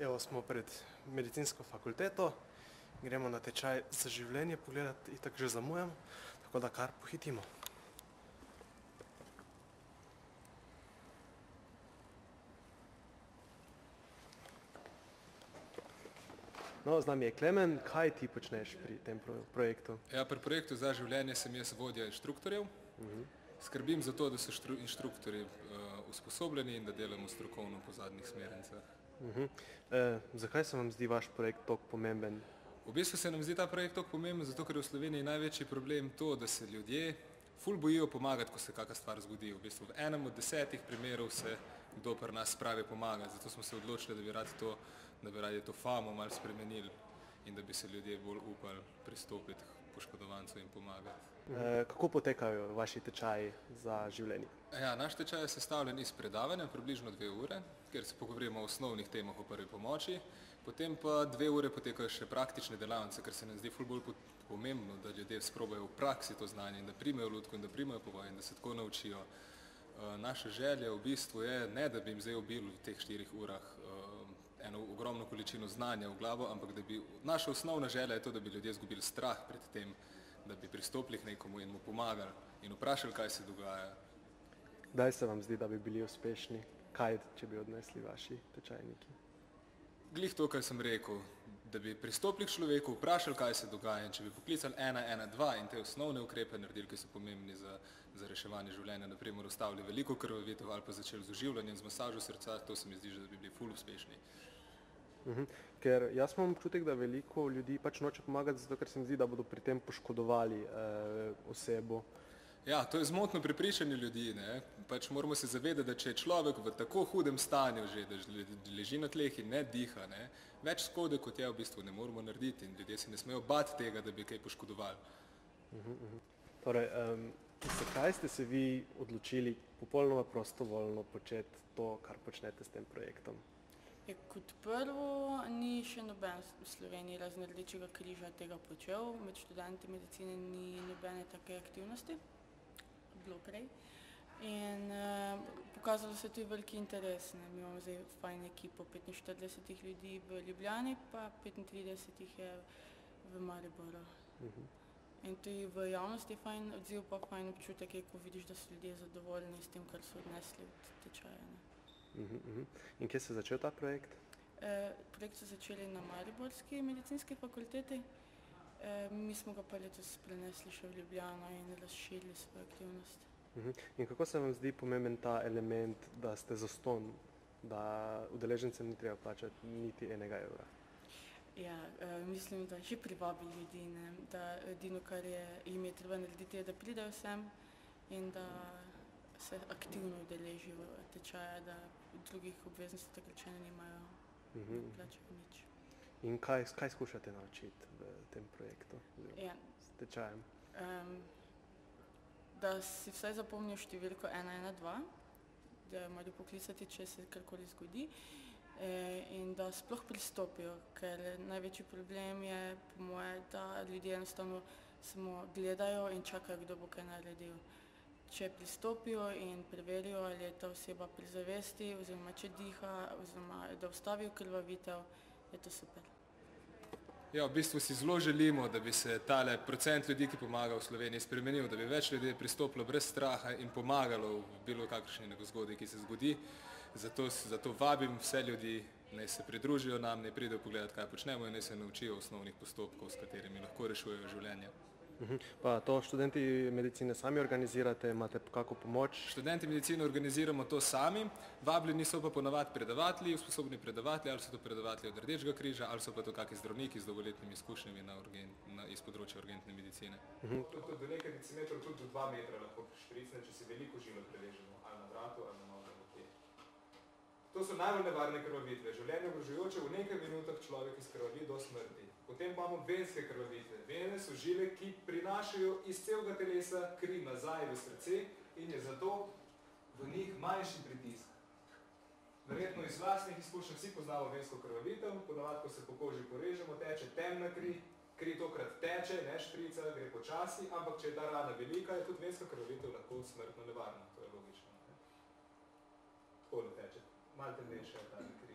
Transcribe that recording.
Evo smo pred medicinsko fakulteto, gremo na tečaj za življenje pogledati, itak že zamujamo, tako da kar pohitimo. No, z nami je Klemen, kaj ti počneš pri tem projektu? Ja, pri projektu za življenje sem jaz vodja inštruktorjev. Skrbim za to, da so inštruktorji usposobljeni in da delamo strokovno po zadnjih smernicah. Zakaj se vam zdi vaš projekt toliko pomemben? V bistvu se nam zdi ta projekt toliko pomemben, zato ker je v Sloveniji največji problem to, da se ljudje ful bojijo pomagati, ko se kakšna stvar zgodi. V bistvu v enem od 10 primerov se kdo pri nas spravi pomagati, zato smo se odločili, da bi radi to famo malo spremenili in da bi se ljudje bolj upali pristopiti k poškodovancu in pomagati. Kako potekajo vaši tečaji za življenje? Ja, naš tečaj je sestavljen iz predavanja, približno 2 ure, kjer se pogovorimo o osnovnih temah o prvi pomoči, potem pa 2 ure potekajo še praktične delavnice, ker se nam zdi ful bolj pomembno, da ljudje sprobajo v praksi to znanje in da primejo lutko in da primejo povoj in da se tako naučijo. Naša želja v bistvu je, ne da bi jim zdaj ubili v teh 4 urah eno ogromno količino znanja v glavo, ampak da bi, naša osnovna želja je to, da bi ljudje izgubili strah pred tem, da bi pristopili k nekomu in mu pomagali in vprašali, kaj se dogaja. Kdaj se vam zdi, da bi bili uspešni? Kaj, če bi odnesli vaši tečajniki? Glih to, kar sem rekel, da bi pristopili k človeku, vprašali, kaj se dogaja in če bi poklicali 112 in te osnovne ukrepe naredili, ki so pomembni za reševanje življenja, na primer ustavili veliko krvavitev ali pa začeli z oživljanjem, z masažo srca, to se mi zdi, da bi bili ful uspešni. Ker jaz imam občutek, da veliko ljudi pač noče pomagati, zato ker se mi zdi, da bodo pri tem poškodovali osebo. Ja, to je zmotno prepričanje ljudi, ne. Pač moramo se zavedati, da če je človek v tako hudem stanju že, da leži na tleh in ne diha, ne, več škode, kot je v bistvu, ne moramo narediti in ljudje se ne smejo bati tega, da bi kaj poškodovali. Torej, zakaj ste se vi odločili popolnoma prostovoljno početi to, kar počnete s tem projektom? Kot prvo, ni še noben v Sloveniji razen Rdečega križa tega počel, med študenti medicine ni nobene take aktivnosti, bilo prej. In pokazalo se tudi veliki interes. Mi imamo zdaj fajn ekipo 45 ljudi v Ljubljani, pa 35 je v Mariboru. In tudi v javnosti je fajn odziv, pa fajn občutek je, ko vidiš, da so ljudje zadovoljni s tem, kar so odnesli od tečaja. In kje se je začel ta projekt? Projekt so začeli na Mariborski medicinski fakulteti. Mi smo ga pa letos prenesli še v Ljubljano in razširili svojo aktivnost. In kako se vam zdi pomemben ta element, da ste zastonj, da udeležencem ni treba plačati niti enega evra? Ja, mislim, da že privabi ljudi, ne, da edino, kar jim je treba narediti, je, da pridejo sem in da se aktivno udeležijo tečaja, da drugih obveznosti takrat nimajo, plačajo nič. In kaj skušate naučiti v tem projektu, s tečajem? Da si vsaj zapomnijo številko 112, da jo morajo poklicati, če se karkoli zgodi, in da sploh pristopijo, ker največji problem je, po moje, da ljudje enostavno samo gledajo in čakajo, kdo bo kaj naredil. Če pristopijo in preverijo, ali je ta oseba pri zavesti, oziroma če diha, oziroma da ustavijo krvavitev, je to super. Ja, v bistvu si zelo želimo, da bi se tale procent ljudi, ki pomaga v Sloveniji, spremenil, da bi več ljudi pristopilo brez straha in pomagalo v bilo kakšni zgodi, ki se zgodi. Zato vabim vse ljudi, naj se pridružijo nam, naj pridejo pogledati, kaj počnemo in naj se naučijo osnovnih postopkov, s katerimi lahko rešujejo življenje. Pa to študenti medicine sami organizirate, imate kako pomoč? Študenti medicine organiziramo to sami, vabljeni so pa ponavadi predavatelji, usposobljeni predavatelji, ali so to predavatelji od Rdečega križa, ali so pa to kakšni zdravniki z dolgoletnimi izkušnjami iz področja urgentne medicine. Tudi do nekaj decimetrov, tudi do 2 metra lahko špricne, če si veliko žilo preležemo, ali na vratu, ali na noge. To so najbolj nevarne krvavitve. Življenje ogrožajoče, v nekaj minutah človek izkrvavi do smrti. Potem imamo venske krvavitve. Vene so žile, ki prinašajo iz celega telesa kri nazaj v srce in je zato v njih manjši pritisk. Verjetno iz vlastnih izkušenj vsi poznamo vensko krvavitev, ponavadi, ko se po koži porežemo, teče temna kri tokrat teče, ne šprica, gre počasi, ampak če je ta rana velika, je tudi venska krvavitev lahko smrtno nevarna. To je logično. Tako ne teče. Malo temnejša je ta kri.